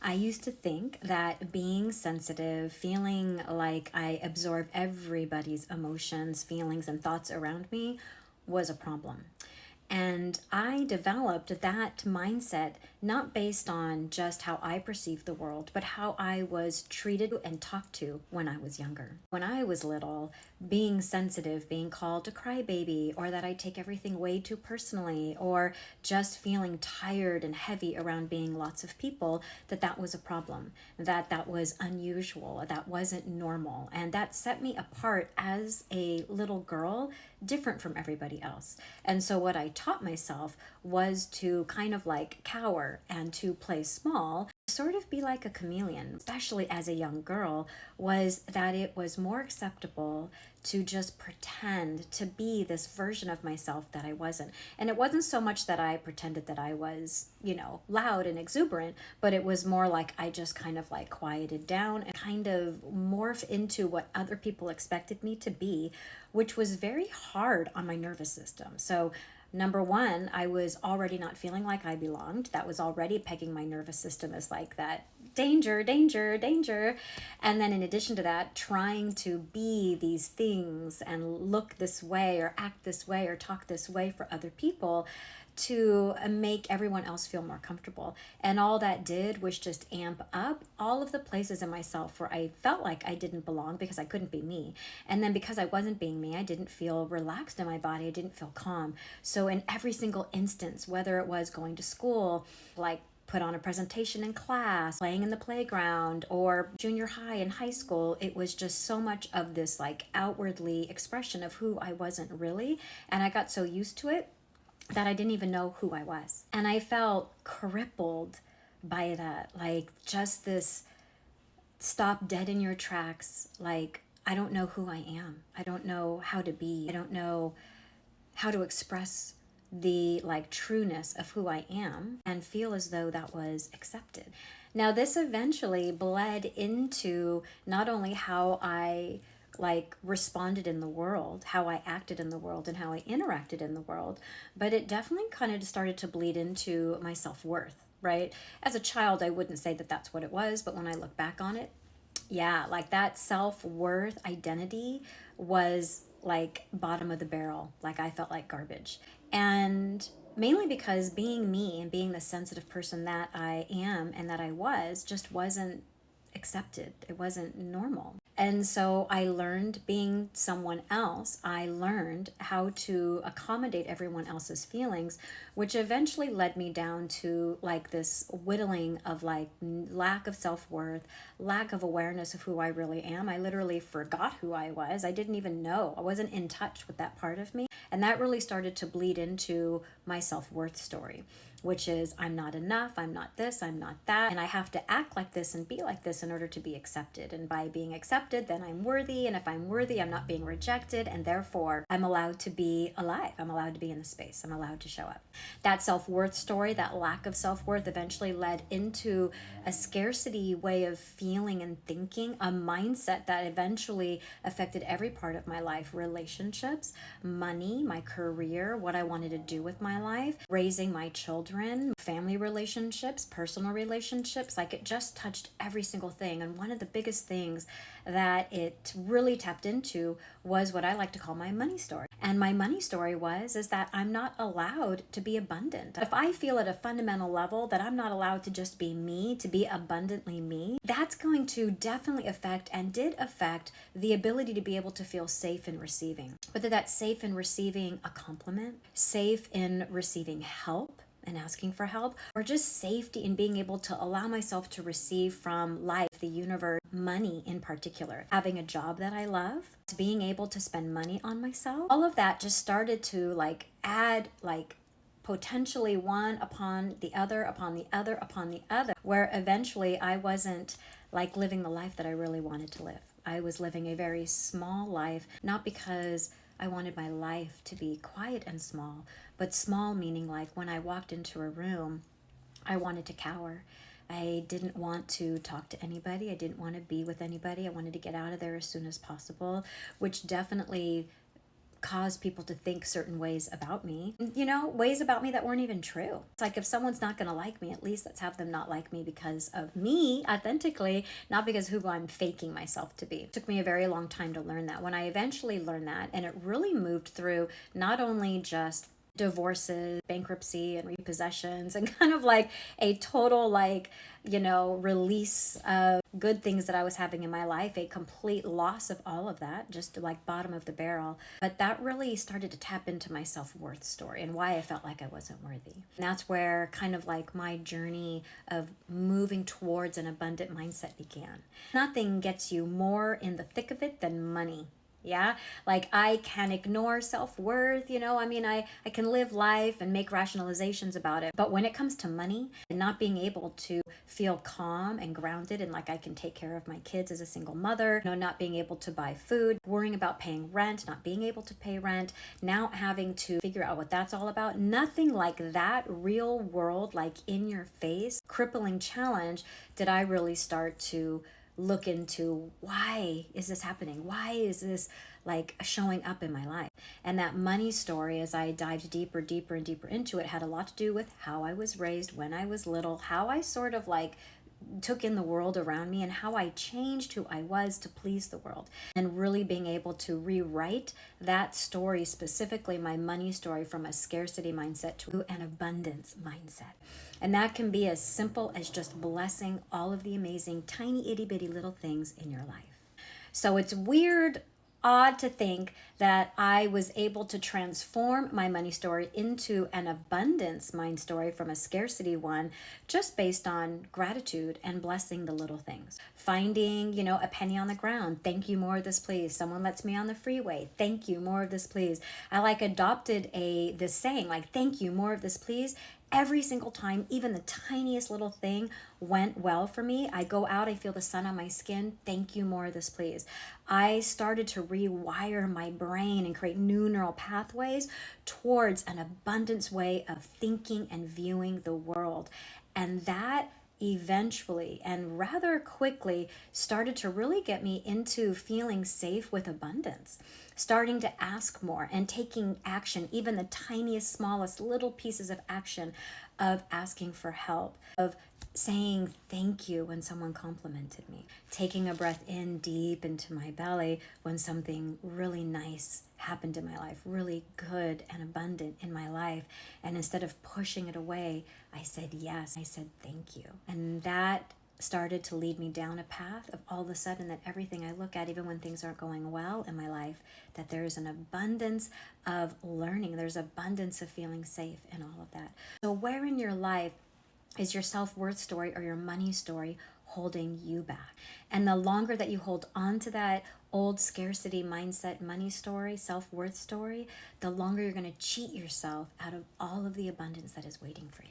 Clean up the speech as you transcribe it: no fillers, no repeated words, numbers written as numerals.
I used to think that being sensitive, feeling like I absorb everybody's emotions, feelings, and thoughts around me was a problem. And I developed that mindset not based on just how I perceived the world, but how I was treated and talked to when I was younger. When I was little, being sensitive, being called a crybaby, or that I take everything way too personally, or just feeling tired and heavy around being lots of people, that was a problem, that was unusual, that wasn't normal. And that set me apart as a little girl, different from everybody else. And so what I taught myself was to kind of like cower and to play small, sort of be like a chameleon, especially as a young girl, was that it was more acceptable to just pretend to be this version of myself that I wasn't. And it wasn't so much that I pretended that I was, loud and exuberant, but it was more like I just kind of like quieted down and kind of morph into what other people expected me to be, which was very hard on my nervous system. So number one, I was already not feeling like I belonged. That was already pegging my nervous system as like that danger, danger, danger. And then in addition to that, trying to be these things and look this way or act this way or talk this way for other people to make everyone else feel more comfortable. And all that did was just amp up all of the places in myself where I felt like I didn't belong because I couldn't be me. And then because I wasn't being me, I didn't feel relaxed in my body. I didn't feel calm. So in every single instance, whether it was going to school, like put on a presentation in class, playing in the playground, or junior high and high school, it was just so much of this like outwardly expression of who I wasn't really. And I got so used to it that I didn't even know who I was. And I felt crippled by that, like just this stop dead in your tracks. Like, I don't know who I am. I don't know how to be. I don't know how to express the like trueness of who I am and feel as though that was accepted. Now, this eventually bled into not only how I like responded in the world, how I acted in the world, and how I interacted in the world, but it definitely kind of started to bleed into my self-worth, right? As a child, I wouldn't say that that's what it was, but when I look back on it, yeah, like that self-worth identity was like bottom of the barrel. Like I felt like garbage. And mainly because being me and being the sensitive person that I am and that I was just wasn't accepted. It wasn't normal. And so I learned being someone else. I learned how to accommodate everyone else's feelings, which eventually led me down to like this whittling of like lack of self-worth, lack of awareness of who I really am. I literally forgot who I was. I didn't even know. I wasn't in touch with that part of me. And that really started to bleed into my self-worth story, which is I'm not enough, I'm not this, I'm not that, and I have to act like this and be like this in order to be accepted. And by being accepted, then I'm worthy, and if I'm worthy, I'm not being rejected, and therefore I'm allowed to be alive. I'm allowed to be in the space. I'm allowed to show up. That self-worth story, that lack of self-worth eventually led into a scarcity way of feeling and thinking, a mindset that eventually affected every part of my life, relationships, money, my career, what I wanted to do with my life, raising my children, family relationships, personal relationships. Like it just touched every single thing. And one of the biggest things that it really tapped into was what I like to call my money story. And my money story is that I'm not allowed to be abundant. If I feel at a fundamental level that I'm not allowed to just be me, to be abundantly me, that's going to definitely affect and did affect the ability to be able to feel safe in receiving. Whether that's safe in receiving a compliment, safe in receiving help, and asking for help, or just safety in being able to allow myself to receive from life, the universe, money in particular, having a job that I love, being able to spend money on myself. All of that just started to like add like potentially one upon the other, upon the other, upon the other, where eventually I wasn't like living the life that I really wanted to live. I was living a very small life, not because I wanted my life to be quiet and small, but small meaning like when I walked into a room, I wanted to cower. I didn't want to talk to anybody. I didn't want to be with anybody. I wanted to get out of there as soon as possible, which definitely caused people to think certain ways about me, ways about me that weren't even true. It's like, if someone's not going to like me, at least let's have them not like me because of me authentically, not because who I'm faking myself to be. It took me a very long time to learn that. When I eventually learned that, and it really moved through not only just divorces, bankruptcy, and repossessions, and kind of like a total release of good things that I was having in my life, a complete loss of all of that, just like bottom of the barrel. But that really started to tap into my self-worth story and why I felt like I wasn't worthy. And that's where kind of like my journey of moving towards an abundant mindset began. Nothing gets you more in the thick of it than money. Yeah, like I can ignore self-worth, I can live life and make rationalizations about it. But when it comes to money and not being able to feel calm and grounded and like I can take care of my kids as a single mother, not being able to buy food, worrying about paying rent, not being able to pay rent, now having to figure out what that's all about. Nothing like that real world, like in your face, crippling challenge did I really start to look into. Why is this happening? Why is this like showing up in my life? And that money story, as I dived deeper and deeper into it, had a lot to do with how I was raised when I was little, how I sort of like took in the world around me, and how I changed who I was to please the world, and really being able to rewrite that story, specifically my money story, from a scarcity mindset to an abundance mindset. And that can be as simple as just blessing all of the amazing tiny itty bitty little things in your life. So it's odd to think that I was able to transform my money story into an abundance mind story from a scarcity one, just based on gratitude and blessing the little things. Finding, a penny on the ground. Thank you, more of this, please. Someone lets me on the freeway. Thank you, more of this, please. I adopted this saying, thank you, more of this, please. Every single time, even the tiniest little thing went well for me. I go out, I feel the sun on my skin. Thank you, more of this, please. I started to rewire my brain and create new neural pathways towards an abundance way of thinking and viewing the world. And that eventually and rather quickly started to really get me into feeling safe with abundance, starting to ask more and taking action, even the tiniest, smallest little pieces of action, of asking for help, of saying thank you when someone complimented me, taking a breath in deep into my belly when something really nice happened in my life, really good and abundant in my life. And instead of pushing it away, I said yes. I said thank you. And that started to lead me down a path of all of a sudden that everything I look at, even when things aren't going well in my life, that there is an abundance of learning. There's abundance of feeling safe and all of that. So where in your life is your self-worth story or your money story holding you back? And the longer that you hold on to that old scarcity mindset money story, self-worth story, the longer you're going to cheat yourself out of all of the abundance that is waiting for you.